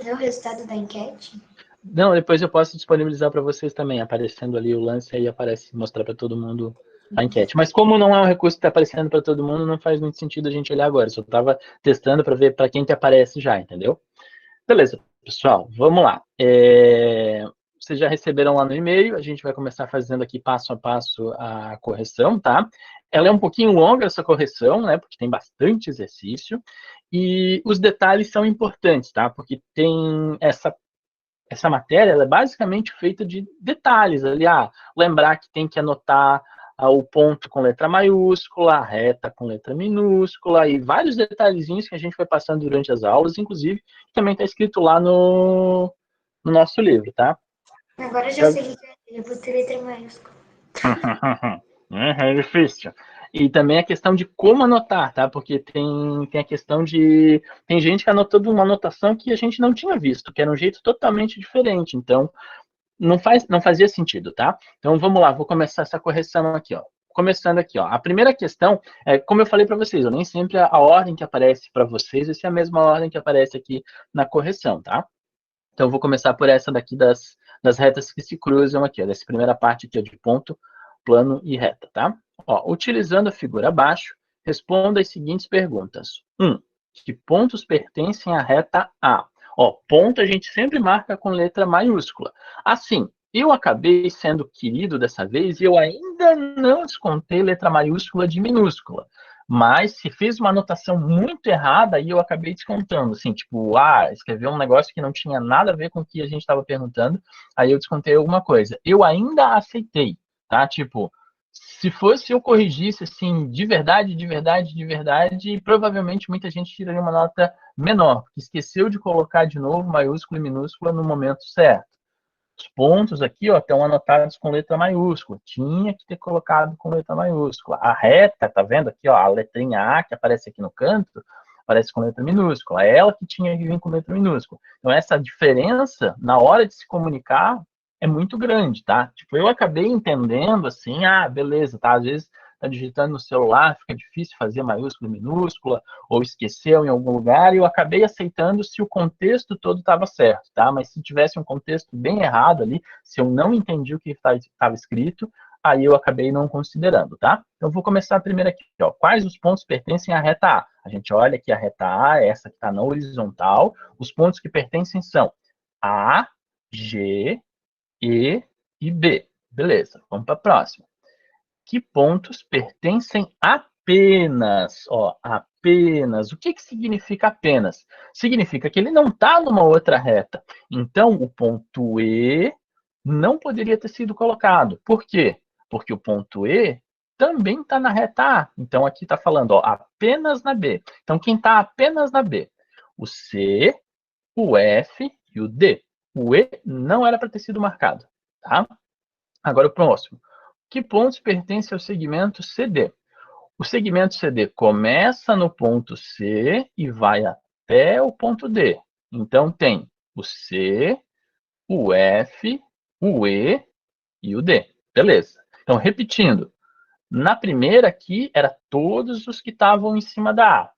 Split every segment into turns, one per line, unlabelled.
É o resultado da enquete?
Não, depois eu posso disponibilizar para vocês também, aparecendo ali o lance, aí aparece, mostrar para todo mundo a enquete. Mas como não é um recurso que está aparecendo para todo mundo, não faz muito sentido a gente olhar agora. Só estava testando para ver para quem que aparece já, entendeu? Beleza, pessoal, vamos lá. Vocês já receberam lá no e-mail, a gente vai começar fazendo aqui passo a passo a correção, tá? Ela é um pouquinho longa, essa correção, né? Porque tem bastante exercício. E os detalhes são importantes, tá? Porque tem essa matéria, ela é basicamente feita de detalhes ali. Lembrar que tem que anotar o ponto com letra maiúscula, a reta com letra minúscula e vários detalhezinhos que a gente vai passando durante as aulas, inclusive, também está escrito lá no nosso livro, tá?
Agora eu já sei o que é. Eu botei letra maiúscula.
É difícil. E também a questão de como anotar, tá? Porque tem a questão de... Tem gente que anotou de uma anotação que a gente não tinha visto, que era um jeito totalmente diferente. Então, não fazia sentido, tá? Então, vamos lá, vou começar essa correção aqui, ó. Começando aqui, ó. A primeira questão, como eu falei para vocês, nem sempre a ordem que aparece para vocês vai ser a mesma ordem que aparece aqui na correção, tá? Então, eu vou começar por essa daqui das retas que se cruzam aqui, ó, dessa primeira parte aqui, ó, de ponto, plano e reta, tá? Ó, utilizando a figura abaixo, responda as seguintes perguntas. 1. Que pontos pertencem à reta A? Ó, ponto a gente sempre marca com letra maiúscula. Assim, eu acabei sendo querido dessa vez e eu ainda não descontei letra maiúscula de minúscula. Mas se fez uma anotação muito errada, aí eu acabei descontando. Assim, tipo, escreveu um negócio que não tinha nada a ver com o que a gente estava perguntando, aí eu descontei alguma coisa. Eu ainda aceitei, tá? Tipo, se fosse eu corrigisse, assim, de verdade, de verdade, de verdade, provavelmente muita gente tiraria uma nota menor, porque esqueceu de colocar de novo maiúscula e minúscula no momento certo. Os pontos aqui, ó, estão anotados com letra maiúscula. Tinha que ter colocado com letra maiúscula. A reta, tá vendo aqui, ó, a letrinha A que aparece aqui no canto, aparece com letra minúscula. É ela que tinha que vir com letra minúscula. Então, essa diferença, na hora de se comunicar, é muito grande, tá? Tipo, eu acabei entendendo assim, beleza, tá? Às vezes tá digitando no celular, fica difícil fazer maiúscula e minúscula, ou esqueceu em algum lugar, e eu acabei aceitando se o contexto todo estava certo, tá? Mas se tivesse um contexto bem errado ali, se eu não entendi o que estava escrito, aí eu acabei não considerando, tá? Então, eu vou começar primeiro aqui, ó. Quais os pontos pertencem à reta A? A gente olha aqui a reta A, essa que está na horizontal. Os pontos que pertencem são A, G, E e B. Beleza, vamos para a próxima. Que pontos pertencem apenas? Ó, apenas. O que significa apenas? Significa que ele não está numa outra reta. Então, o ponto E não poderia ter sido colocado. Por quê? Porque o ponto E também está na reta A. Então, aqui está falando ó, apenas na B. Então, quem está apenas na B? O C, o F e o D. O E não era para ter sido marcado. Tá? Agora, o próximo. Que pontos pertencem ao segmento CD? O segmento CD começa no ponto C e vai até o ponto D. Então, tem o C, o F, o E e o D. Beleza. Então, repetindo. Na primeira aqui, era todos os que estavam em cima da A.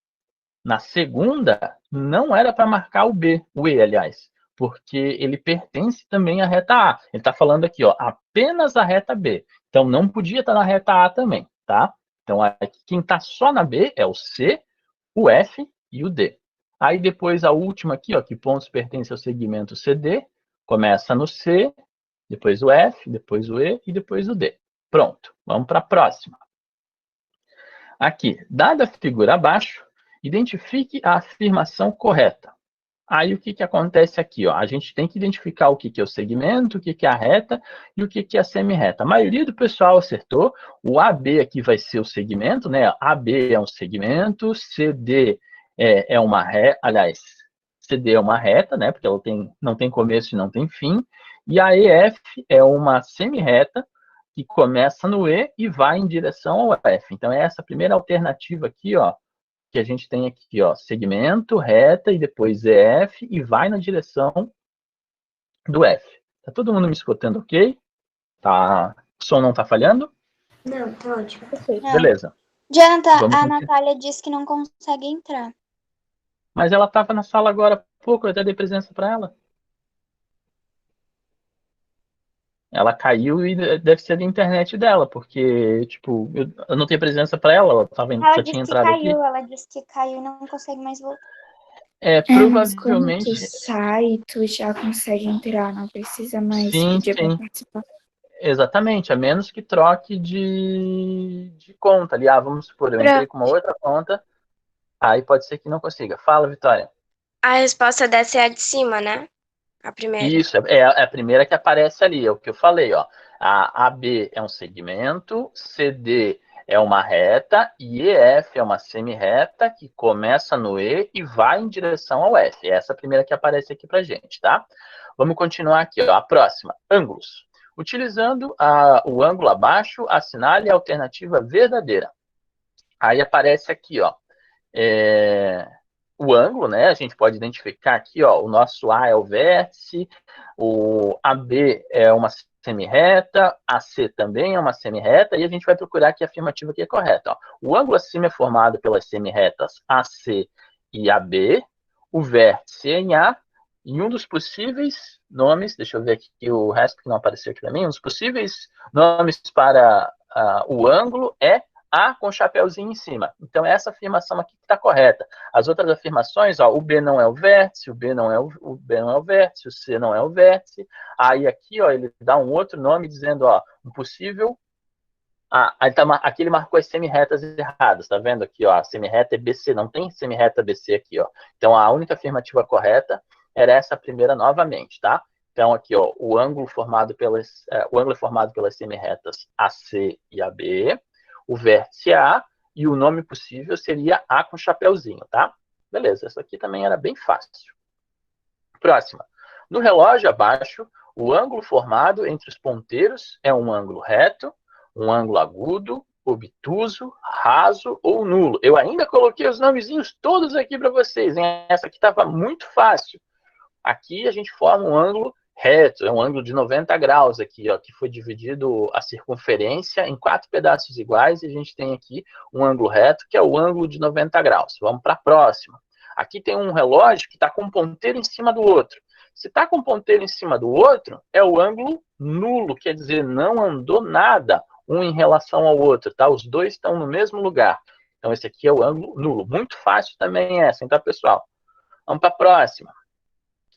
Na segunda, não era para marcar o B, o E, aliás, porque ele pertence também à reta A. Ele está falando aqui, ó, apenas a reta B. Então, não podia estar na reta A também, tá? Então, aqui, quem está só na B é o C, o F e o D. Aí, depois, a última aqui, ó, que pontos pertencem ao segmento CD, começa no C, depois o F, depois o E e depois o D. Pronto, vamos para a próxima. Aqui, dada a figura abaixo, identifique a afirmação correta. Aí o que acontece aqui? Ó? A gente tem que identificar o que é o segmento, o que é a reta e o que é a semi-reta. A maioria do pessoal acertou. O AB aqui vai ser o segmento, né? AB é um segmento, CD é uma reta, aliás, CD é uma reta, né? Porque ela não tem começo e não tem fim. E a EF é uma semi-reta que começa no E e vai em direção ao F. Então, é essa primeira alternativa aqui, ó, que a gente tem aqui, ó, segmento, reta e depois EF e vai na direção do F. Tá todo mundo me escutando, ok? Tá, o som não tá falhando?
Não, tá ótimo.
Perfeito.
Beleza.
Jonathan,
Vamos
a
continuar.
Natália disse que não consegue entrar.
Mas ela estava na sala agora há pouco, eu até dei presença para ela. Ela caiu e deve ser da internet dela, porque, tipo, eu não tenho presença para ela, ela
Ela
já
disse
tinha
que
entrado aqui.
caiu, ela disse que caiu e não consegue mais voltar.
Mas quando tu
Provavelmente,
sai, tu já consegue entrar, não precisa mais
sim,
pedir para
sim,
participar.
exatamente, a menos que troque de conta ali. Ah, vamos supor, eu entrei com uma outra conta, aí pode ser que não consiga. Fala, Vitória.
A resposta dessa é a de cima, né? A primeira.
Isso, é a primeira que aparece ali, é o que eu falei, ó. A AB é um segmento, CD é uma reta e EF é uma semi-reta que começa no E e vai em direção ao F. Essa é a primeira que aparece aqui pra gente, tá? Vamos continuar aqui, ó. A próxima, ângulos. Utilizando o ângulo abaixo, assinale a alternativa verdadeira. Aí aparece aqui, ó. É, o ângulo, né? A gente pode identificar aqui, ó, o nosso A é o vértice, o AB é uma semi-reta, AC também é uma semi-reta, e a gente vai procurar aqui a afirmativa que é correta. Ó. O ângulo acima é formado pelas semi-retas AC e AB, o vértice é em A, e um dos possíveis nomes, deixa eu ver aqui o resto que não apareceu aqui para mim, um dos possíveis nomes para o ângulo é a com chapéuzinho em cima. Então, essa afirmação aqui está correta. As outras afirmações, ó, o B não é o vértice, o B não é o B não é o vértice, o C não é o vértice. Aí aqui, ó, ele dá um outro nome dizendo, ó, um possível. Aqui ele marcou as semi-retas erradas, tá vendo aqui, ó, a semi-reta é BC, não tem semi-reta BC aqui, ó. Então, a única afirmativa correta era essa primeira novamente, tá? Então, aqui, ó, o ângulo é formado pelas semi-retas AC e AB, o vértice A, e o nome possível seria A com chapéuzinho, tá? Beleza, essa aqui também era bem fácil. Próxima. No relógio abaixo, o ângulo formado entre os ponteiros é um ângulo reto, um ângulo agudo, obtuso, raso ou nulo. Eu ainda coloquei os nomezinhos todos aqui para vocês, hein? Essa aqui estava muito fácil. Aqui a gente forma um ângulo reto, é um ângulo de 90 graus aqui, ó, que foi dividido a circunferência em 4 pedaços iguais, e a gente tem aqui um ângulo reto, que é o ângulo de 90 graus. Vamos para a próxima. Aqui tem um relógio que está com um ponteiro em cima do outro. Se está com um ponteiro em cima do outro, é o ângulo nulo, quer dizer, não andou nada um em relação ao outro, tá? Os dois estão no mesmo lugar. Então, esse aqui é o ângulo nulo. Muito fácil também essa, tá, pessoal? Vamos para a próxima.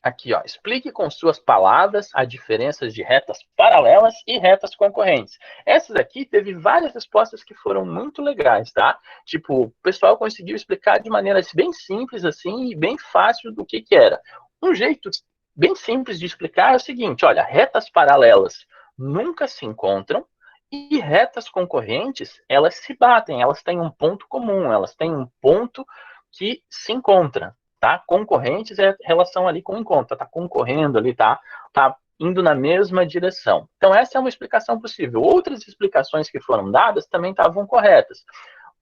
Aqui, ó, explique com suas palavras a diferença de retas paralelas e retas concorrentes. Essas aqui teve várias respostas que foram muito legais, tá? Tipo, o pessoal conseguiu explicar de maneira bem simples assim e bem fácil do que era. Um jeito bem simples de explicar é o seguinte, olha, retas paralelas nunca se encontram e retas concorrentes, elas se batem, elas têm um ponto comum, elas têm um ponto que se encontra. Tá? Concorrentes é relação ali com encontro, tá concorrendo ali, tá indo na mesma direção. Então, essa é uma explicação possível. Outras explicações que foram dadas também estavam corretas.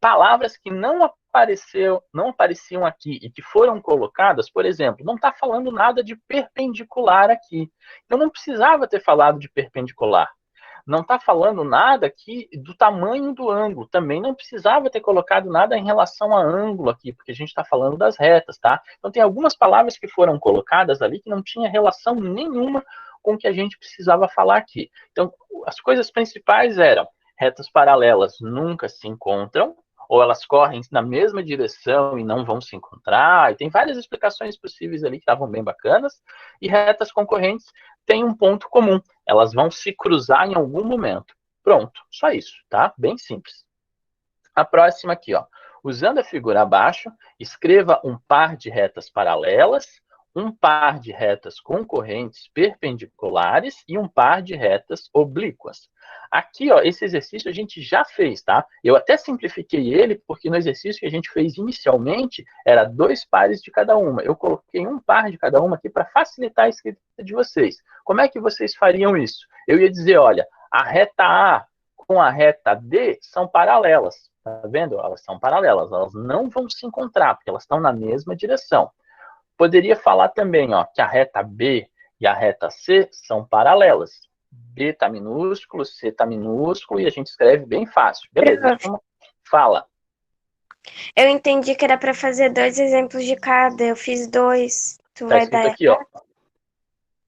Palavras que não apareciam aqui e que foram colocadas, por exemplo, não está falando nada de perpendicular aqui. Então, não precisava ter falado de perpendicular. Não está falando nada aqui do tamanho do ângulo. Também não precisava ter colocado nada em relação a ângulo aqui, porque a gente está falando das retas, tá? Então tem algumas palavras que foram colocadas ali que não tinha relação nenhuma com o que a gente precisava falar aqui. Então, as coisas principais eram retas paralelas nunca se encontram, ou elas correm na mesma direção e não vão se encontrar, e tem várias explicações possíveis ali que estavam bem bacanas, e retas concorrentes têm um ponto comum, elas vão se cruzar em algum momento. Pronto, só isso, tá? Bem simples. A próxima aqui, ó. Usando a figura abaixo, escreva um par de retas paralelas, um par de retas concorrentes perpendiculares e um par de retas oblíquas. Aqui, ó, esse exercício a gente já fez, tá? Eu até simplifiquei ele, porque no exercício que a gente fez inicialmente, era 2 pares de cada uma. Eu coloquei um par de cada uma aqui para facilitar a escrita de vocês. Como é que vocês fariam isso? Eu ia dizer, olha, a reta A com a reta D são paralelas. Tá vendo? Elas são paralelas, elas não vão se encontrar, porque elas estão na mesma direção. Poderia falar também, ó, que a reta B e a reta C são paralelas. B está minúsculo, C está minúsculo, e a gente escreve bem fácil. Beleza, fala.
Eu entendi que era pra fazer 2 exemplos de cada. Eu fiz 2. Tu
Tá
vai
escrito
dar
aqui, ó.
errado?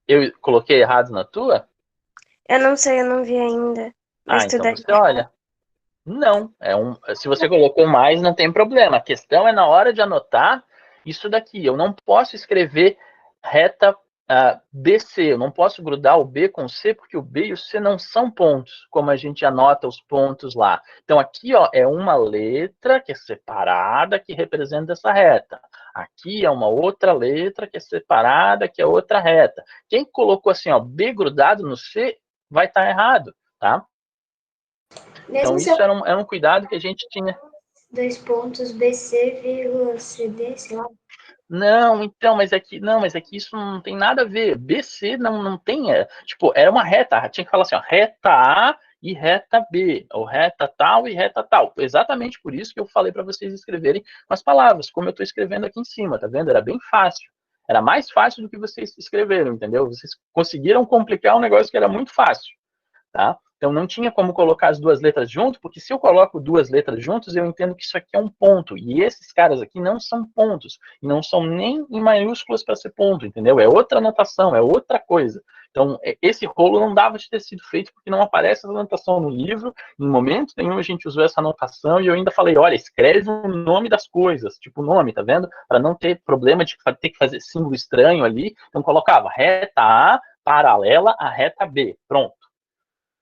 Eu coloquei errado na tua?
Eu não sei, eu não vi ainda. Mas tu
Então
daria
você olha. Não, se você colocou mais, não tem problema. A questão é na hora de anotar isso daqui. Eu não posso escrever reta BC, eu não posso grudar o B com o C, porque o B e o C não são pontos, como a gente anota os pontos lá. Então aqui, ó, é uma letra que é separada, que representa essa reta. Aqui é uma outra letra que é separada, que é outra reta. Quem colocou assim, ó, B grudado no C, vai estar errado, tá? Então,
Mesmo se eu
isso era um cuidado que a gente tinha.
2 pontos BC, vírgula CD, sei lá.
Mas é que isso não tem nada a ver. BC não tem. Tipo, era uma reta. Tinha que falar assim, ó, reta A e reta B, ou reta tal e reta tal. Exatamente por isso que eu falei para vocês escreverem com as palavras, como eu estou escrevendo aqui em cima, tá vendo? Era bem fácil. Era mais fácil do que vocês escreveram, entendeu? Vocês conseguiram complicar um negócio que era muito fácil. Tá? Então não tinha como colocar as duas letras junto, porque se eu coloco duas letras juntos, eu entendo que isso aqui é um ponto. E esses caras aqui não são pontos. E não são nem em maiúsculas para ser ponto, entendeu? É outra anotação, é outra coisa. Então, esse rolo não dava de ter sido feito, porque não aparece essa anotação no livro. Em momento nenhum a gente usou essa anotação, e eu ainda falei, olha, escreve o nome das coisas, tipo o nome, tá vendo? Para não ter problema de ter que fazer símbolo estranho ali. Então colocava reta A paralela à reta B. Pronto.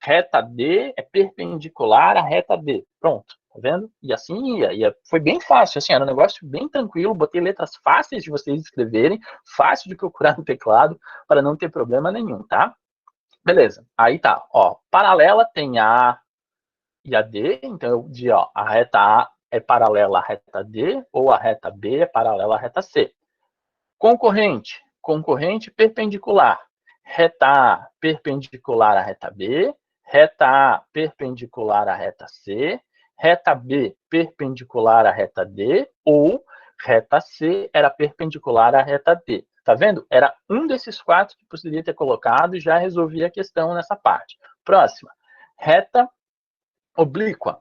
Reta D é perpendicular à reta D. Pronto, tá vendo? E assim ia. Foi bem fácil, assim, era um negócio bem tranquilo, botei letras fáceis de vocês escreverem, fácil de procurar no teclado, para não ter problema nenhum, tá? Beleza, aí tá, ó, paralela tem a A e a D, então eu disse, ó, a reta A é paralela à reta D, ou a reta B é paralela à reta C. Concorrente perpendicular. Reta A perpendicular à reta B, reta A perpendicular à reta C, reta B perpendicular à reta D, ou reta C era perpendicular à reta D. Tá vendo? Era um desses 4 que poderia ter colocado e já resolvia a questão nessa parte. Próxima. Reta oblíqua.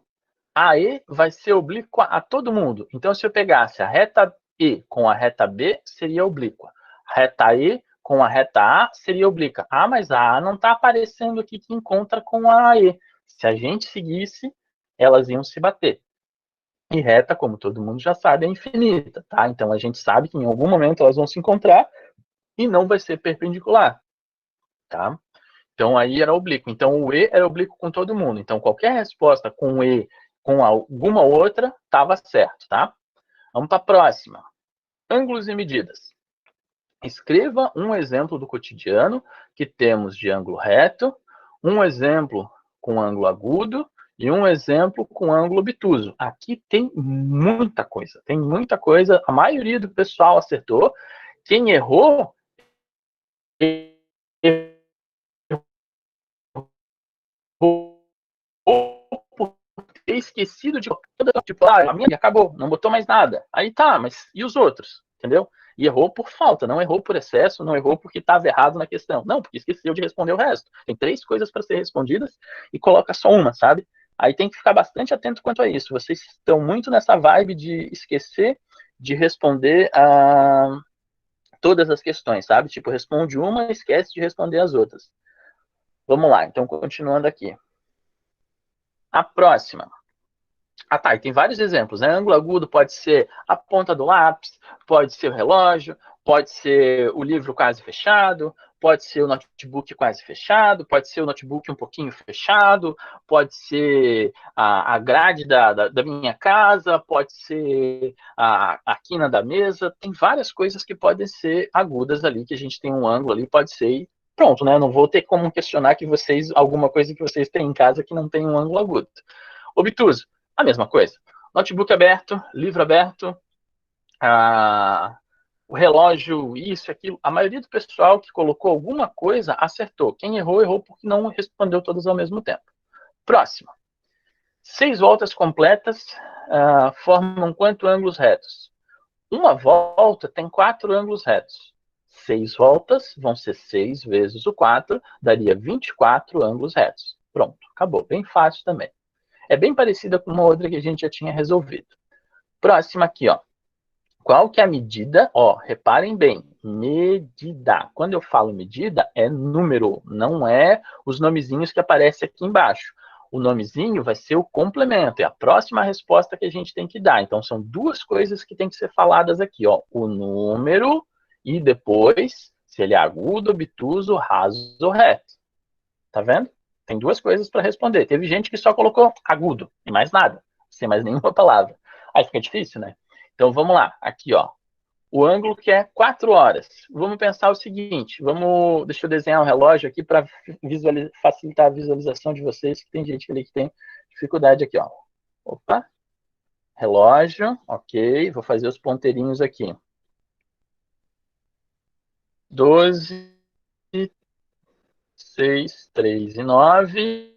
A E vai ser oblíqua a todo mundo. Então, se eu pegasse a reta E com a reta B, seria oblíqua. A reta E com a reta A seria oblíqua. Ah, mas a A não está aparecendo aqui que encontra com a E. Se a gente seguisse, elas iam se bater. E reta, como todo mundo já sabe, é infinita, tá? Então, a gente sabe que em algum momento elas vão se encontrar e não vai ser perpendicular, tá? Então, aí era oblíquo. Então, o E era oblíquo com todo mundo. Então, qualquer resposta com E com alguma outra, estava certo, tá? Vamos para a próxima. Ângulos e medidas. Escreva um exemplo do cotidiano que temos de ângulo reto, um exemplo com ângulo agudo e um exemplo com ângulo obtuso. Aqui tem muita coisa, A maioria do pessoal acertou. Quem errou, errou por ter esquecido de tipo, a minha acabou, não botou mais nada. Aí tá, mas e os outros? Entendeu? E errou por falta, não errou por excesso, não errou porque estava errado na questão. Não, porque esqueceu de responder o resto. Tem 3 coisas para ser respondidas e coloca só uma, sabe? Aí tem que ficar bastante atento quanto a isso. Vocês estão muito nessa vibe de esquecer de responder a todas as questões, sabe? Tipo, responde uma, esquece de responder as outras. Vamos lá, então continuando aqui. A próxima. Ah, tá, e tem vários exemplos, né? Ângulo agudo pode ser a ponta do lápis, pode ser o relógio, pode ser o livro quase fechado, pode ser o notebook quase fechado, pode ser o notebook um pouquinho fechado, pode ser a grade da minha casa, pode ser a quina da mesa. Tem várias coisas que podem ser agudas ali, que a gente tem um ângulo ali, pode ser e pronto, né? Não vou ter como questionar que vocês, alguma coisa que vocês têm em casa que não tem um ângulo agudo. Obtuso. A mesma coisa. Notebook aberto, livro aberto, o relógio, isso, aquilo. A maioria do pessoal que colocou alguma coisa acertou. Quem errou, errou porque não respondeu todas ao mesmo tempo. Próximo. 6 voltas completas formam quantos ângulos retos? Uma volta tem 4 ângulos retos. 6 voltas vão ser 6 vezes o 4, daria 24 ângulos retos. Pronto, acabou. Bem fácil também. É bem parecida com uma outra que a gente já tinha resolvido. Próxima aqui, ó. Qual que é a medida? Ó, reparem bem, medida. Quando eu falo medida, é número, não é os nomezinhos que aparecem aqui embaixo. O nomezinho vai ser o complemento, é a próxima resposta que a gente tem que dar. Então, são duas coisas que tem que ser faladas aqui, ó. O número e depois, se ele é agudo, obtuso, raso ou reto. Tá vendo? Tem duas coisas para responder. Teve gente que só colocou agudo e mais nada, sem mais nenhuma palavra. Aí fica difícil, né? Então, vamos lá. Aqui, ó. O ângulo que é 4 horas. Vamos pensar o seguinte. Deixa eu desenhar um relógio aqui para facilitar a visualização de vocês, que tem gente ali que tem dificuldade aqui, ó. Opa. Relógio. Ok. Vou fazer os ponteirinhos aqui. 12, 6, 3 e 9.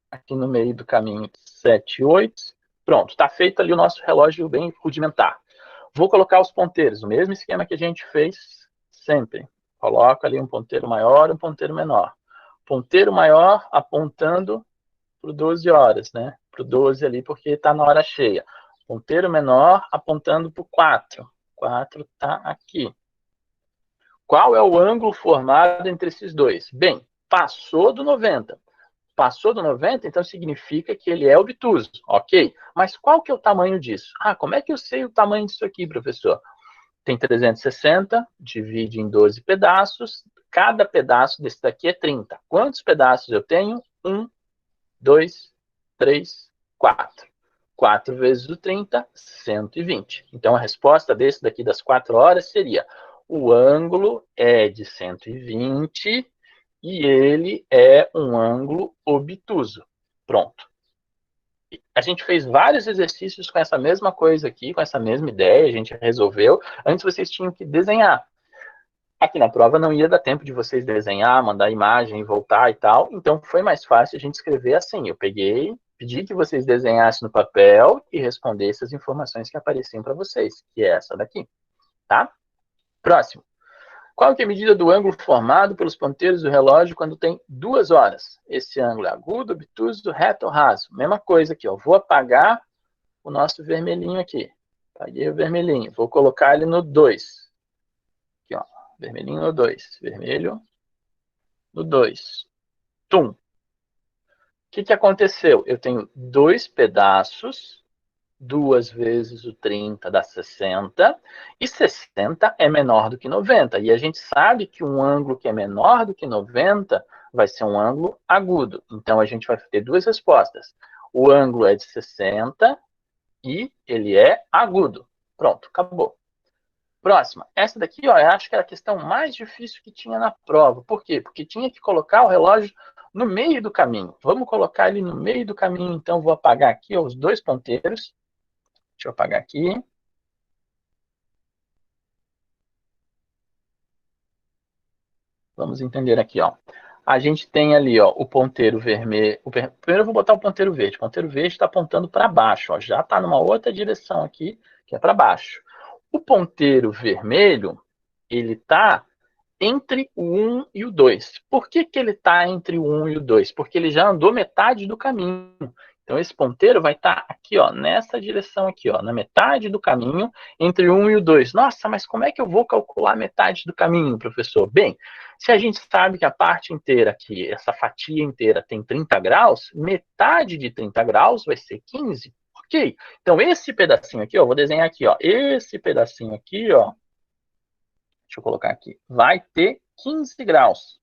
Aqui no meio do caminho, 7, 8. Pronto, está feito ali o nosso relógio bem rudimentar. Vou colocar os ponteiros, o mesmo esquema que a gente fez sempre. Coloco ali um ponteiro maior, um ponteiro menor. Ponteiro maior apontando para 12 horas, né? Para o 12 ali, porque está na hora cheia. Ponteiro menor apontando para o 4. 4 está aqui. Qual é o ângulo formado entre esses dois? Bem, passou do 90. Passou do 90, então significa que ele é obtuso, ok? Mas qual que é o tamanho disso? Ah, como é que eu sei o tamanho disso aqui, professor? Tem 360, divide em 12 pedaços, cada pedaço desse daqui é 30. Quantos pedaços eu tenho? 1, 2, 3, 4. 4 vezes o 30, 120. Então, a resposta desse daqui das 4 horas seria: o ângulo é de 120 e ele é um ângulo obtuso. Pronto. A gente fez vários exercícios com essa mesma coisa aqui, com essa mesma ideia, a gente resolveu. Antes vocês tinham que desenhar. Aqui na prova não ia dar tempo de vocês desenhar, mandar imagem, voltar e tal. Então foi mais fácil a gente escrever assim. Eu peguei, pedi que vocês desenhassem no papel e respondessem as informações que apareciam para vocês, que é essa daqui. Tá? Próximo. Qual que é a medida do ângulo formado pelos ponteiros do relógio quando tem 2 horas? Esse ângulo é agudo, obtuso, reto ou raso? Mesma coisa aqui, ó. Vou apagar o nosso vermelhinho aqui. Apaguei o vermelhinho. Vou colocar ele no 2. Aqui, ó. Vermelhinho no 2. Vermelho no 2. Tum. O que aconteceu? Eu tenho 2 pedaços. 2 vezes o 30 dá 60, e 60 é menor do que 90. E a gente sabe que um ângulo que é menor do que 90 vai ser um ângulo agudo. Então, a gente vai ter duas respostas. O ângulo é de 60 e ele é agudo. Pronto, acabou. Próxima. Essa daqui, ó, eu acho que era a questão mais difícil que tinha na prova. Por quê? Porque tinha que colocar o relógio no meio do caminho. Vamos colocar ele no meio do caminho, então vou apagar aqui ó, os 2 ponteiros. Deixa eu apagar aqui. Vamos entender aqui, ó. A gente tem ali, ó, o ponteiro vermelho. Primeiro eu vou botar o ponteiro verde. O ponteiro verde está apontando para baixo, ó. Já está numa outra direção aqui, que é para baixo. O ponteiro vermelho, ele está entre o 1 e o 2. Por que ele está entre o 1 e o 2? Porque ele já andou metade do caminho. Então, esse ponteiro vai estar aqui, ó, nessa direção aqui, ó, na metade do caminho, entre o 1 e o 2. Nossa, mas como é que eu vou calcular a metade do caminho, professor? Bem, se a gente sabe que a parte inteira aqui, essa fatia inteira tem 30 graus, metade de 30 graus vai ser 15. Ok? Então, esse pedacinho aqui, ó, vou desenhar aqui, ó, esse pedacinho aqui, ó, deixa eu colocar aqui, vai ter 15 graus,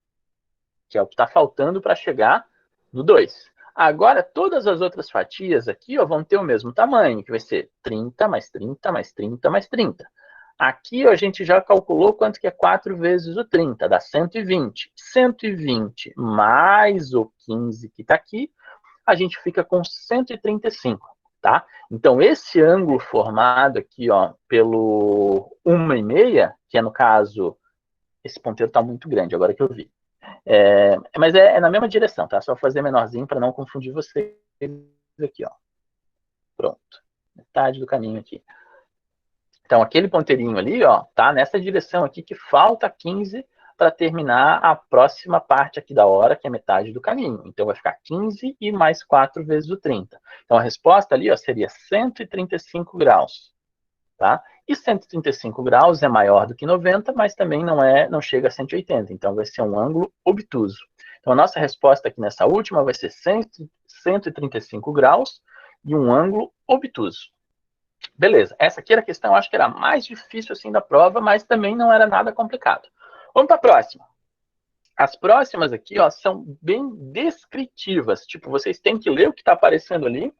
que é o que está faltando para chegar no 2. Agora, todas as outras fatias aqui ó, vão ter o mesmo tamanho, que vai ser 30 mais 30 mais 30 mais 30. Aqui ó, a gente já calculou quanto que é 4 vezes o 30, dá 120. 120 mais o 15 que está aqui, a gente fica com 135. Tá? Então, esse ângulo formado aqui ó, pelo 1,5, que é no caso, esse ponteiro está muito grande, agora que eu vi. Mas é na mesma direção, tá? Só fazer menorzinho para não confundir vocês aqui, ó. Pronto. Metade do caminho aqui. Então, aquele ponteirinho ali, ó, tá nessa direção aqui que falta 15 para terminar a próxima parte aqui da hora, que é metade do caminho. Então, vai ficar 15 e mais 4 vezes o 30. Então, a resposta ali, ó, seria 135 graus. Tá? E 135 graus é maior do que 90, mas também não chega a 180. Então, vai ser um ângulo obtuso. Então, a nossa resposta aqui nessa última vai ser 135 graus e um ângulo obtuso. Beleza, essa aqui era a questão, eu acho que era a mais difícil assim da prova, mas também não era nada complicado. Vamos para a próxima. As próximas aqui, ó, são bem descritivas. Tipo, vocês têm que ler o que está aparecendo ali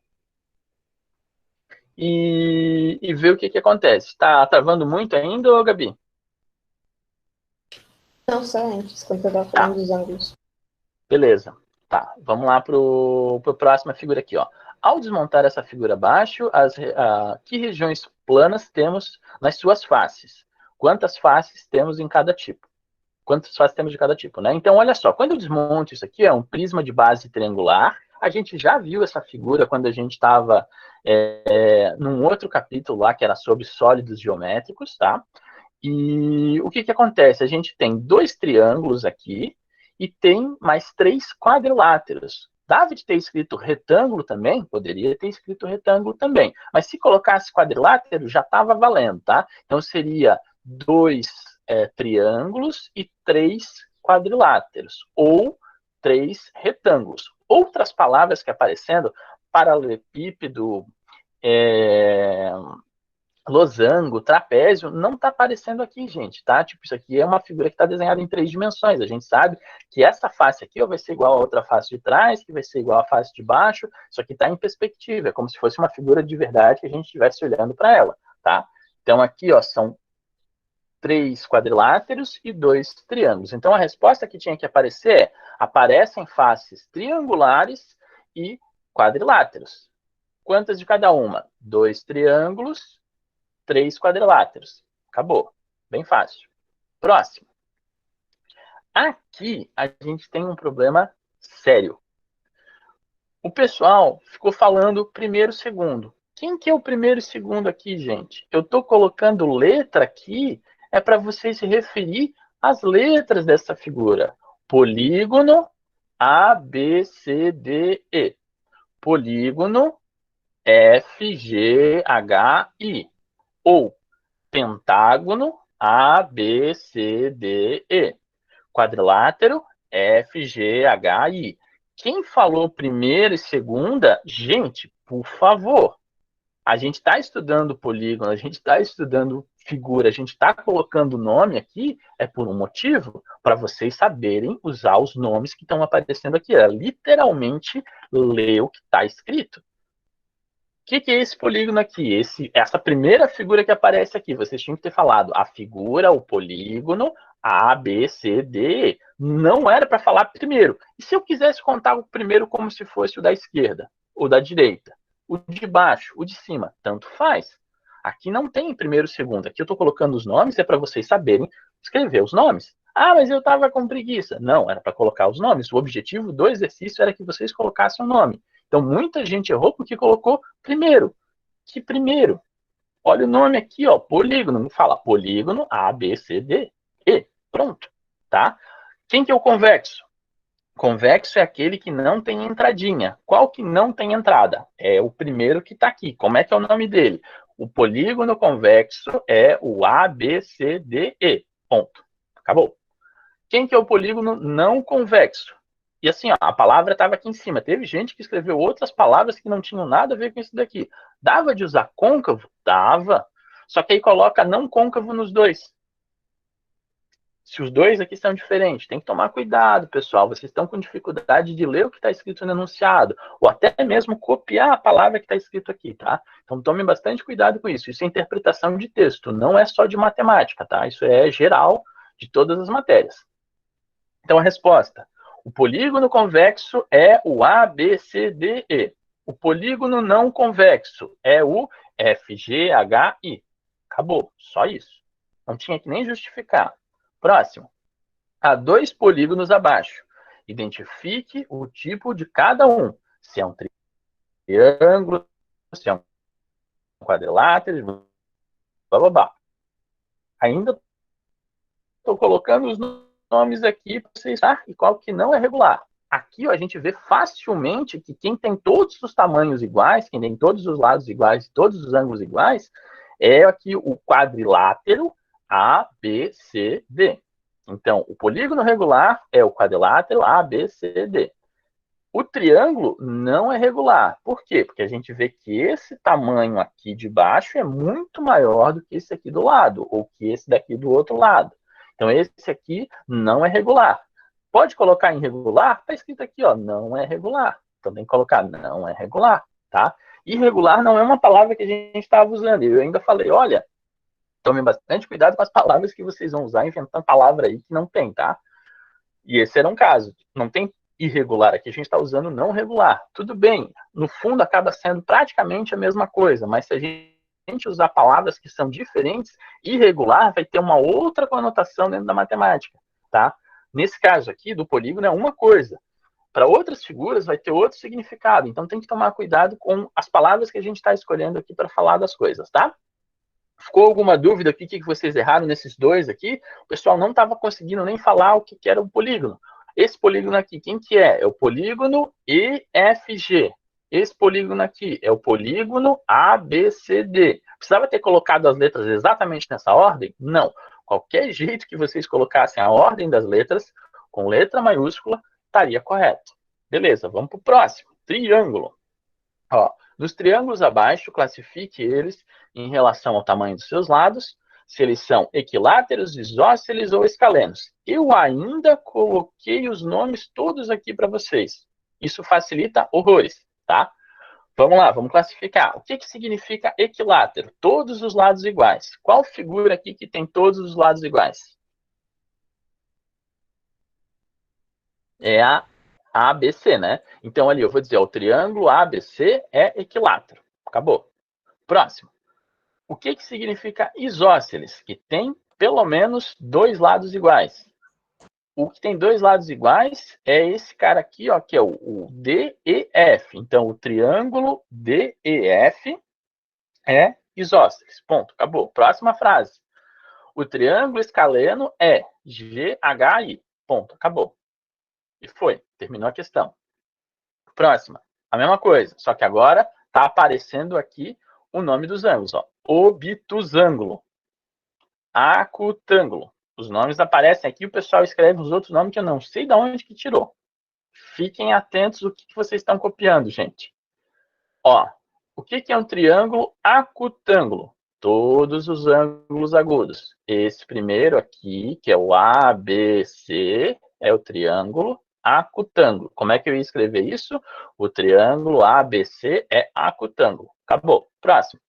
e ver o que acontece. Está travando muito ainda, ô, Gabi?
Não, só antes, quando eu estava falando dos ângulos.
Beleza. Tá, vamos lá para a próxima figura aqui, ó. Ao desmontar essa figura abaixo, que regiões planas temos nas suas faces? Quantas faces temos em cada tipo? Quantas faces temos de cada tipo, né? Então, olha só, quando eu desmonto isso aqui, é um prisma de base triangular. A gente já viu essa figura quando a gente estava num outro capítulo lá, que era sobre sólidos geométricos, tá? E o que acontece? A gente tem 2 triângulos aqui e tem mais 3 quadriláteros. Dava de ter escrito retângulo também? Poderia ter escrito retângulo também. Mas se colocasse quadrilátero, já estava valendo, tá? Então, seria 2 triângulos e 3 quadriláteros. Ou 3 retângulos. Outras palavras que aparecendo, paralelepípedo, losango, trapézio, não está aparecendo aqui, gente, tá? Tipo, isso aqui é uma figura que está desenhada em 3 dimensões. A gente sabe que essa face aqui ó, vai ser igual a outra face de trás, que vai ser igual à face de baixo. Isso aqui está em perspectiva, é como se fosse uma figura de verdade que a gente estivesse olhando para ela, tá? Então, aqui, ó, são 3 quadriláteros e 2 triângulos. Então, a resposta que tinha que aparecer é: aparecem faces triangulares e quadriláteros. Quantas de cada uma? 2 triângulos, 3 quadriláteros. Acabou. Bem fácil. Próximo. Aqui a gente tem um problema sério. O pessoal ficou falando primeiro e segundo. Quem que é o primeiro e segundo aqui, gente? Eu estou colocando letra aqui, é para vocês se referir às letras dessa figura. Polígono A, B, C, D, E. Polígono F, G, H, I. Ou pentágono A, B, C, D, E. Quadrilátero F, G, H, I. Quem falou primeira e segunda, gente, por favor, a gente está estudando polígono, a gente está estudando figura, a gente está colocando nome aqui, é por um motivo, para vocês saberem usar os nomes que estão aparecendo aqui. É literalmente ler o que está escrito. O que é esse polígono aqui? Essa primeira figura que aparece aqui, vocês tinham que ter falado a figura, o polígono, A, B, C, D, E. Não era para falar primeiro. E se eu quisesse contar o primeiro como se fosse o da esquerda, o da direita, o de baixo, o de cima? Tanto faz. Aqui não tem primeiro e segundo. Aqui eu estou colocando os nomes, é para vocês saberem escrever os nomes. Ah, mas eu estava com preguiça. Não, era para colocar os nomes. O objetivo do exercício era que vocês colocassem o nome. Então, muita gente errou porque colocou primeiro. Que primeiro? Olha o nome aqui, ó, polígono. Não fala polígono A, B, C, D, E. Pronto, tá? Quem que é o convexo? Convexo é aquele que não tem entradinha. Qual que não tem entrada? É o primeiro que está aqui. Como é que é o nome dele? O polígono convexo é o A, B, C, D, E. Ponto. Acabou. Quem que é o polígono não convexo? E assim, ó, a palavra estava aqui em cima. Teve gente que escreveu outras palavras que não tinham nada a ver com isso daqui. Dava de usar côncavo? Dava. Só que aí coloca não côncavo nos dois. Se os dois aqui são diferentes, tem que tomar cuidado, pessoal. Vocês estão com dificuldade de ler o que está escrito no enunciado, ou até mesmo copiar a palavra que está escrito aqui, tá? Então tomem bastante cuidado com isso. Isso é interpretação de texto, não é só de matemática, tá? Isso é geral de todas as matérias. Então a resposta: o polígono convexo é o A, B, C, D, E. O polígono não convexo é o F, G, H, I. Acabou, só isso. Não tinha que nem justificar. Próximo. Há 2 polígonos abaixo. Identifique o tipo de cada um. Se é um triângulo, se é um quadrilátero, blá, blá, blá. Ainda estou colocando os nomes aqui para vocês tá? E qual que não é regular. Aqui ó, a gente vê facilmente que quem tem todos os tamanhos iguais, quem tem todos os lados iguais, todos os ângulos iguais, é aqui o quadrilátero ABCD. Então, o polígono regular é o quadrilátero ABCD. O triângulo não é regular. Por quê? Porque a gente vê que esse tamanho aqui de baixo é muito maior do que esse aqui do lado, ou que esse daqui do outro lado. Então, esse aqui não é regular. Pode colocar em regular? Está escrito aqui, ó, não é regular. Também colocar não é regular, tá? Irregular não é uma palavra que a gente estava usando. Eu ainda falei, olha, tomem bastante cuidado com as palavras que vocês vão usar, inventando palavra aí que não tem, tá? E esse era um caso. Não tem irregular aqui, a gente está usando não regular. Tudo bem, no fundo acaba sendo praticamente a mesma coisa, mas se a gente usar palavras que são diferentes, irregular vai ter uma outra conotação dentro da matemática, tá? Nesse caso aqui, do polígono é uma coisa. Para outras figuras vai ter outro significado, então tem que tomar cuidado com as palavras que a gente está escolhendo aqui para falar das coisas, tá? Ficou alguma dúvida aqui, o que vocês erraram nesses dois aqui? O pessoal não estava conseguindo nem falar o que era o polígono. Esse polígono aqui, quem que é? É o polígono EFG. Esse polígono aqui é o polígono ABCD. Precisava ter colocado as letras exatamente nessa ordem? Não. Qualquer jeito que vocês colocassem a ordem das letras, com letra maiúscula, estaria correto. Beleza, vamos para o próximo. Triângulo. Ó, nos triângulos abaixo, classifique eles em relação ao tamanho dos seus lados, se eles são equiláteros, isósceles ou escalenos. Eu ainda coloquei os nomes todos aqui para vocês. Isso facilita horrores, tá? Vamos lá, vamos classificar. O que significa equilátero? Todos os lados iguais. Qual figura aqui que tem todos os lados iguais? É a ABC, né? Então, ali eu vou dizer, o triângulo ABC é equilátero. Acabou. Próximo. O que significa isósceles? Que tem pelo menos dois lados iguais. O que tem dois lados iguais é esse cara aqui, ó, que é o DEF. Então, o triângulo DEF é isósceles. Ponto. Acabou. Próxima frase. O triângulo escaleno é GHI. Ponto. Acabou. E foi. Terminou a questão. Próxima. A mesma coisa, só que agora está aparecendo aqui o nome dos ângulos. Ó. Obtusângulo. Acutângulo. Os nomes aparecem aqui, o pessoal escreve os outros nomes que eu não sei de onde que tirou. Fiquem atentos o que vocês estão copiando, gente. Ó, o que é um triângulo acutângulo? Todos os ângulos agudos. Esse primeiro aqui, que é o ABC, é o triângulo acutângulo. Como é que eu ia escrever isso? O triângulo ABC é acutângulo. Acabou. Próximo.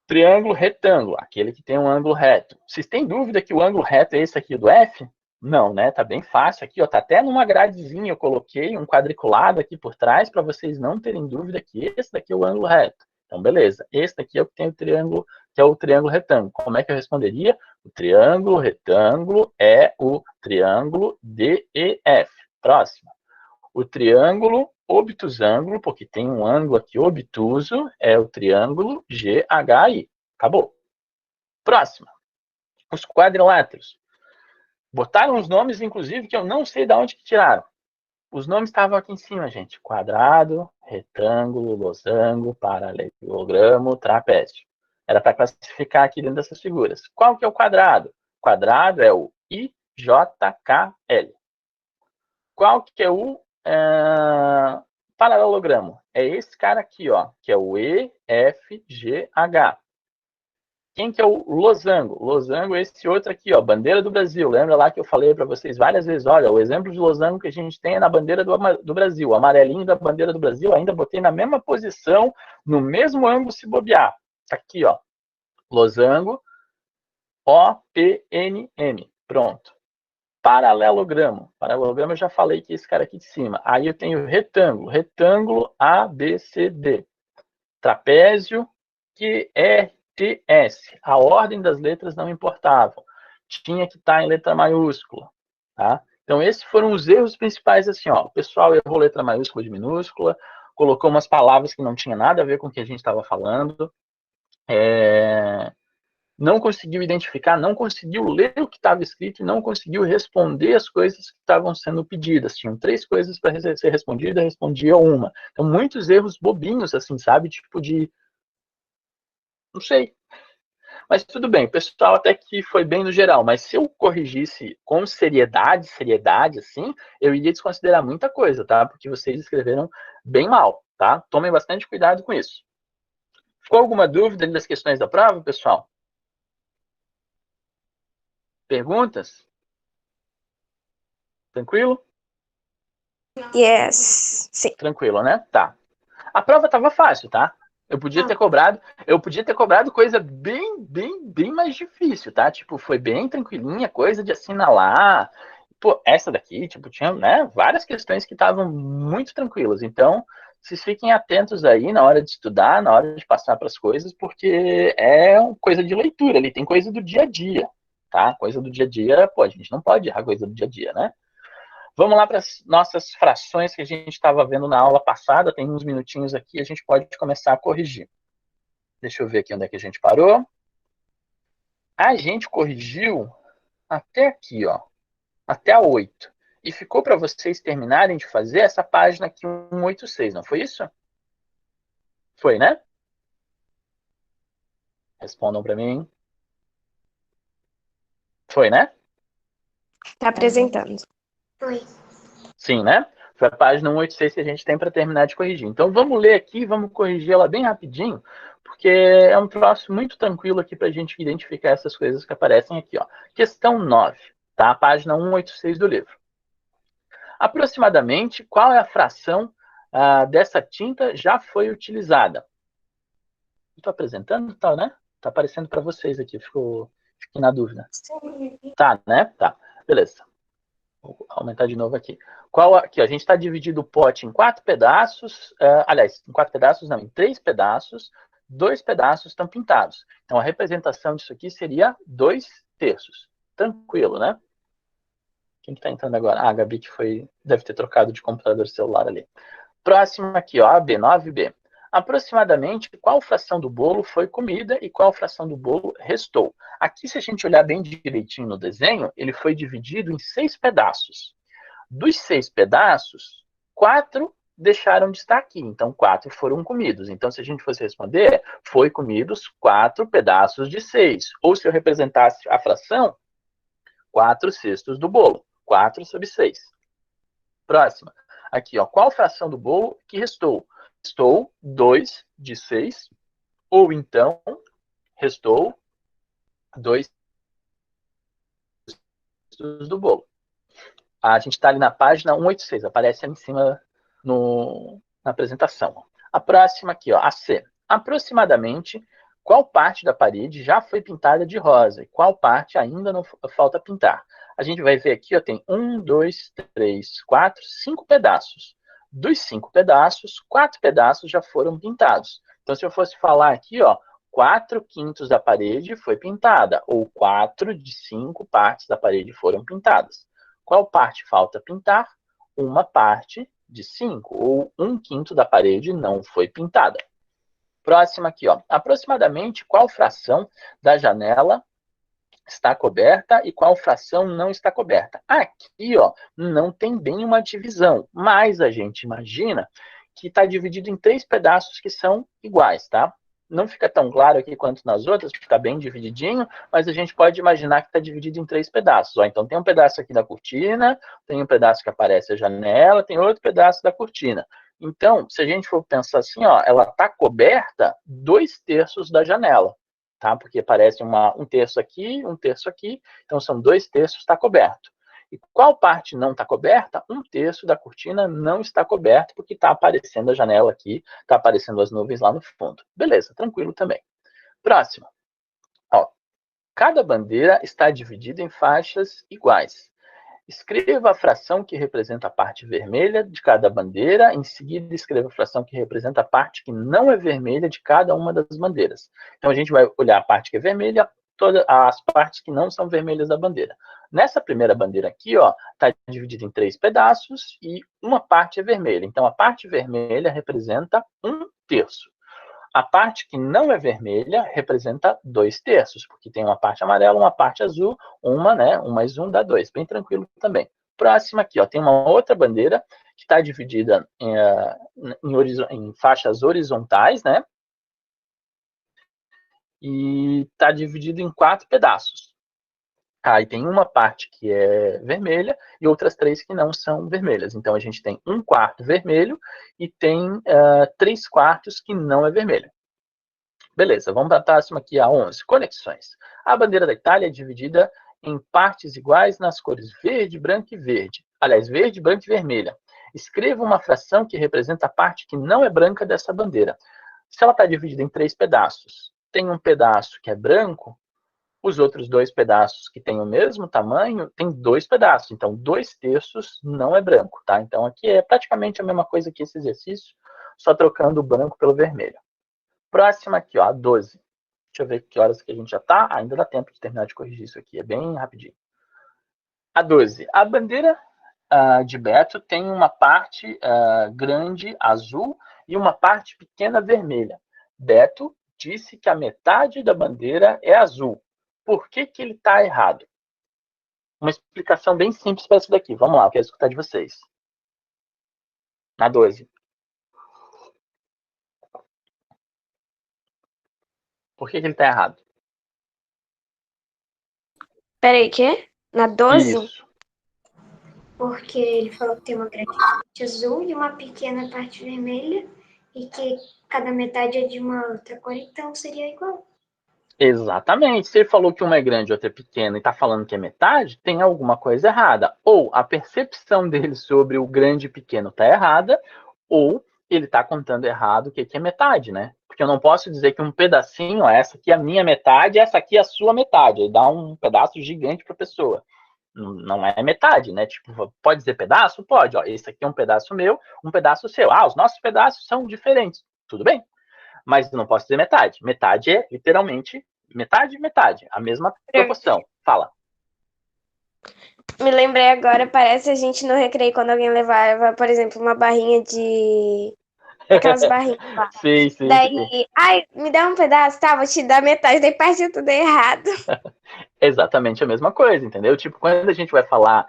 Triângulo retângulo, aquele que tem um ângulo reto. Vocês têm dúvida que o ângulo reto é esse aqui do F? Não, né? Tá bem fácil aqui, ó. Tá até numa gradezinha eu coloquei um quadriculado aqui por trás para vocês não terem dúvida que esse daqui é o ângulo reto. Então, beleza. Esse daqui é o que tem o triângulo, que é o triângulo retângulo. Como é que eu responderia? O triângulo retângulo é o triângulo DEF. Próximo. O triângulo obtusângulo, porque tem um ângulo aqui obtuso, é o triângulo GHI. Acabou. Próxima. Os quadriláteros. Botaram os nomes, inclusive, que eu não sei de onde que tiraram. Os nomes estavam aqui em cima, gente. Quadrado, retângulo, losango, paralelogramo, trapézio. Era para classificar aqui dentro dessas figuras. Qual que é o quadrado? O quadrado é o IJKL. Qual que é o paralelogramo? É esse cara aqui, ó, que é o EFGH. Quem que é o losango? Losango é esse outro aqui, ó, bandeira do Brasil. Lembra lá que eu falei para vocês várias vezes, olha, o exemplo de losango que a gente tem é na bandeira do Brasil. O amarelinho da bandeira do Brasil ainda botei na mesma posição, no mesmo ângulo se bobear. Tá aqui, ó, losango, OPNM. Pronto. Paralelogramo. Paralelogramo eu já falei que é esse cara aqui de cima. Aí eu tenho retângulo. Retângulo ABCD. Trapézio QRTS. A ordem das letras não importava. Tinha que estar em letra maiúscula. Tá? Então, esses foram os erros principais. Assim, ó, o pessoal errou letra maiúscula de minúscula, colocou umas palavras que não tinha nada a ver com o que a gente estava falando. não conseguiu identificar, não conseguiu ler o que estava escrito e não conseguiu responder as coisas que estavam sendo pedidas. Tinham 3 coisas para ser respondida, respondia uma. Então, muitos erros bobinhos, assim, sabe? Tipo de... não sei. Mas tudo bem, o pessoal até que foi bem no geral, mas se eu corrigisse com seriedade, assim, eu iria desconsiderar muita coisa, tá? Porque vocês escreveram bem mal, tá? Tomem bastante cuidado com isso. Ficou alguma dúvida das questões da prova, pessoal? Perguntas? Tranquilo?
Yes. Sim.
Tranquilo, né? Tá. A prova estava fácil, tá? Eu podia ter cobrado coisa bem mais difícil, tá? Tipo, foi bem tranquilinha, coisa de assinalar. Pô, essa daqui, tipo, tinha, né, várias questões que estavam muito tranquilas. Então, vocês fiquem atentos aí na hora de estudar, na hora de passar para as coisas, porque é uma coisa de leitura, ali tem coisa do dia a dia, tá? Coisa do dia a dia, pô, a gente não pode errar coisa do dia a dia, né? Vamos lá para as nossas frações que a gente estava vendo na aula passada. Tem uns minutinhos aqui, a gente pode começar a corrigir. Deixa eu ver aqui onde é que a gente parou. A gente corrigiu até aqui, ó, até a 8. E ficou para vocês terminarem de fazer essa página aqui, 186, não foi isso? Foi, né? Respondam para mim. Foi, né?
Tá apresentando.
Foi.
Sim, né? Foi a página 186 que a gente tem para terminar de corrigir. Então, vamos ler aqui, vamos corrigir ela bem rapidinho, porque é um troço muito tranquilo aqui para a gente identificar essas coisas que aparecem aqui, ó. Questão 9, tá? A página 186 do livro. Aproximadamente, qual é a fração dessa tinta já foi utilizada? Estou apresentando, tá, né? Tá aparecendo para vocês aqui, fiquei na dúvida.
Sim.
Tá, né? Tá, beleza. Vou aumentar de novo aqui. Aqui, ó, a gente está dividindo o pote em 4 pedaços. Aliás, em 4 pedaços, não, em 3 pedaços. 2 pedaços estão pintados. Então, a representação disso aqui seria 2/3. Tranquilo, né? Quem que está entrando agora? Ah, a Gabi que deve ter trocado de computador celular ali. Próximo aqui, ó, AB, 9B. Aproximadamente, qual fração do bolo foi comida e qual fração do bolo restou? Aqui, se a gente olhar bem direitinho no desenho, ele foi dividido em 6 pedaços. Dos 6 pedaços, 4 deixaram de estar aqui. Então, 4 foram comidos. Então, se a gente fosse responder, foi comidos 4 pedaços de 6. Ou se eu representasse a fração, 4/6 do bolo. 4/6. Próxima. Aqui, ó. Qual fração do bolo que restou? Restou 2 de 6. Ou então, restou 2 do bolo. A gente está ali na página 186, aparece ali em cima na apresentação. A próxima aqui, ó, a C. Aproximadamente, qual parte da parede já foi pintada de rosa e qual parte ainda não falta pintar? A gente vai ver aqui, ó, tem 1, 2, 3, 4, 5 pedaços. Dos 5 pedaços, 4 pedaços já foram pintados. Então, se eu fosse falar aqui, ó, 4/5 da parede foi pintada, ou 4 de 5 partes da parede foram pintadas. Qual parte falta pintar? Uma parte de 5, ou 1/5 da parede não foi pintada. Próxima aqui, ó. Aproximadamente qual fração da janela está coberta e qual fração não está coberta? Aqui, ó, não tem bem uma divisão, mas a gente imagina que está dividido em 3 pedaços que são iguais, tá? Não fica tão claro aqui quanto nas outras, porque está bem divididinho, mas a gente pode imaginar que está dividido em 3 pedaços. Ó, então, tem um pedaço aqui da cortina, tem um pedaço que aparece a janela, tem outro pedaço da cortina. Então, se a gente for pensar assim, ó, ela está coberta 2/3 da janela, tá? Porque aparece um terço aqui, um terço aqui, então são 2/3 está coberto. E qual parte não está coberta? 1/3 da cortina não está coberto, porque está aparecendo a janela aqui, está aparecendo as nuvens lá no fundo. Beleza, tranquilo também. Próximo. Ó, cada bandeira está dividida em faixas iguais. Escreva a fração que representa a parte vermelha de cada bandeira, em seguida escreva a fração que representa a parte que não é vermelha de cada uma das bandeiras. Então a gente vai olhar a parte que é vermelha, todas as partes que não são vermelhas da bandeira. Nessa primeira bandeira aqui, ó, está dividida em 3 pedaços e uma parte é vermelha. Então a parte vermelha representa 1/3. A parte que não é vermelha representa 2/3, porque tem uma parte amarela, uma parte azul, uma, né? 1 mais 1 dá 2, bem tranquilo também. Próxima aqui, ó, tem uma outra bandeira que está dividida em faixas horizontais, né? E está dividido em 4 pedaços. Aí tem uma parte que é vermelha e outras 3 que não são vermelhas. Então a gente tem 1/4 vermelho e tem 3/4 que não é vermelho. Beleza, vamos para a próxima aqui, a 11. Conexões. A bandeira da Itália é dividida em partes iguais nas cores verde, branco e verde. Aliás, verde, branco e vermelha. Escreva uma fração que representa a parte que não é branca dessa bandeira. Se ela está dividida em 3 pedaços, tem um pedaço que é branco, os outros 2 pedaços que têm o mesmo tamanho, tem 2 pedaços. Então, 2/3 não é branco, tá? Então, aqui é praticamente a mesma coisa que esse exercício, só trocando o branco pelo vermelho. Próxima aqui, ó, a 12. Deixa eu ver que horas que a gente já tá. Ainda dá tempo de terminar de corrigir isso aqui, é bem rapidinho. A 12. A bandeira de Beto tem uma parte grande azul e uma parte pequena vermelha. Beto disse que a metade da bandeira é azul. Por que que ele está errado? Uma explicação bem simples para isso daqui. Vamos lá, eu quero escutar de vocês. Na 12. Por que que ele está errado?
Peraí, quê? Na 12?
Isso.
Porque ele falou que tem uma grande parte azul e uma pequena parte vermelha e que cada metade é de uma outra cor, então seria igual.
Exatamente. Se ele falou que uma é grande e outra é pequena e está falando que é metade, tem alguma coisa errada. Ou a percepção dele sobre o grande e pequeno está errada, ou ele está contando errado o que é metade, né? Porque eu não posso dizer que um pedacinho, ó, essa aqui é a minha metade, essa aqui é a sua metade. Aí dá um pedaço gigante para a pessoa. Não é metade, né? Tipo, pode dizer pedaço? Pode. Ó, esse aqui é um pedaço meu, um pedaço seu. Ah, os nossos pedaços são diferentes. Tudo bem. Mas não posso dizer metade. Metade é literalmente metade, metade. A mesma proporção. Fala.
Me lembrei agora, parece a gente no recreio quando alguém levava, por exemplo, uma barrinha de. Aquelas barrinhas lá.
Sim, sim,
Daí,
sim.
ai, me dá um pedaço, tá? Vou te dar metade, daí partiu tudo errado.
Exatamente a mesma coisa, entendeu? Tipo, quando a gente vai falar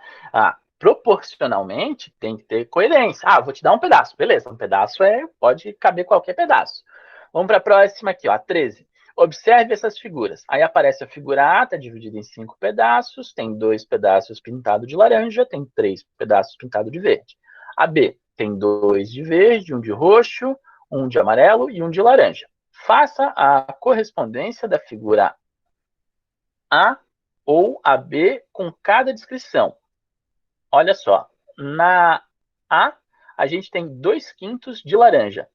proporcionalmente, tem que ter coerência. Ah, vou te dar um pedaço. Beleza, um pedaço pode caber qualquer pedaço. Vamos para a próxima aqui, ó, a 13. Observe essas figuras. Aí aparece a figura A, está dividida em 5 pedaços, tem 2 pedaços pintados de laranja, tem 3 pedaços pintados de verde. A B tem 2 de verde, 1 de roxo, 1 de amarelo e 1 de laranja. Faça a correspondência da figura A ou a B com cada descrição. Olha só, na A, a gente tem 2/5 de laranja.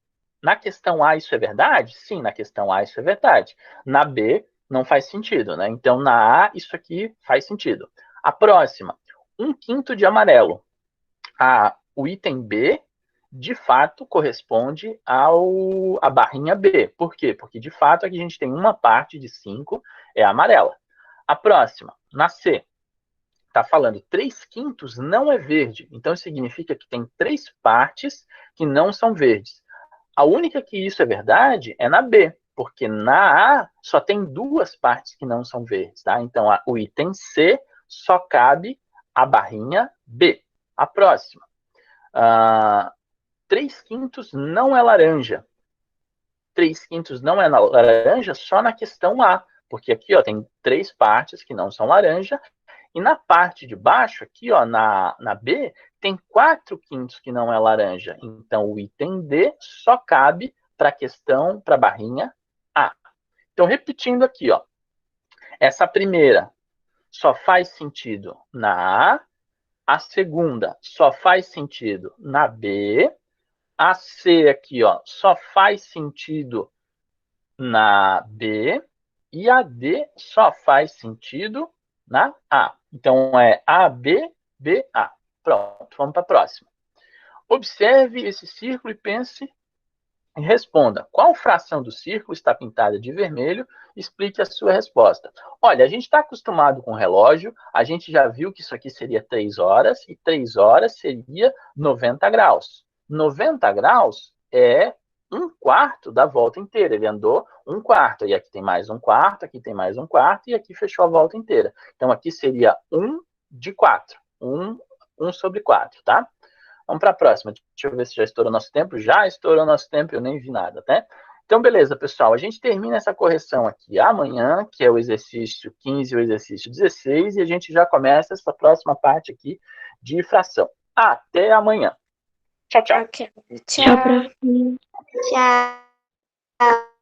Na questão A, isso é verdade? Sim, na questão A, isso é verdade. Na B, não faz sentido, né? Então, na A, isso aqui faz sentido. A próxima, 1/5 de amarelo. O item B, de fato, corresponde à barrinha B. Por quê? Porque, de fato, aqui a gente tem uma parte de 5 é amarela. A próxima, na C, está falando 3/5 não é verde. Então, significa que tem 3 partes que não são verdes. A única que isso é verdade é na B, porque na A só tem 2 partes que não são verdes, tá? Então, o item C só cabe a barrinha B. A próxima. 3/5 não é laranja. 3/5 não é laranja só na questão A, porque aqui ó, tem 3 partes que não são laranja, e na parte de baixo, aqui ó, na B, tem 4/5 que não é laranja. Então, o item D só cabe para a questão, para a barrinha A. Então, repetindo aqui, ó, essa primeira só faz sentido na A segunda só faz sentido na B, a C aqui ó, só faz sentido na B, e a D só faz sentido na A. Então, é A, B, B, A. Pronto, vamos para a próxima. Observe esse círculo e pense e responda. Qual fração do círculo está pintada de vermelho? Explique a sua resposta. Olha, a gente está acostumado com o relógio, a gente já viu que isso aqui seria 3 horas, e 3 horas seria 90 graus. 90 graus é 1/4 da volta inteira. Ele andou 1/4. E aqui tem mais 1/4, aqui tem mais 1/4, e aqui fechou a volta inteira. Então, aqui seria 1 de 4. 1 sobre 4, tá? Vamos para a próxima. Deixa eu ver se já estourou nosso tempo. Já estourou nosso tempo, eu nem vi nada, tá? Então, beleza, pessoal. A gente termina essa correção aqui amanhã, que é o exercício 15 e o exercício 16, e a gente já começa essa próxima parte aqui de fração. Até amanhã. Tchau, tchau.
Ok.
Tchau, prof.
Tchau.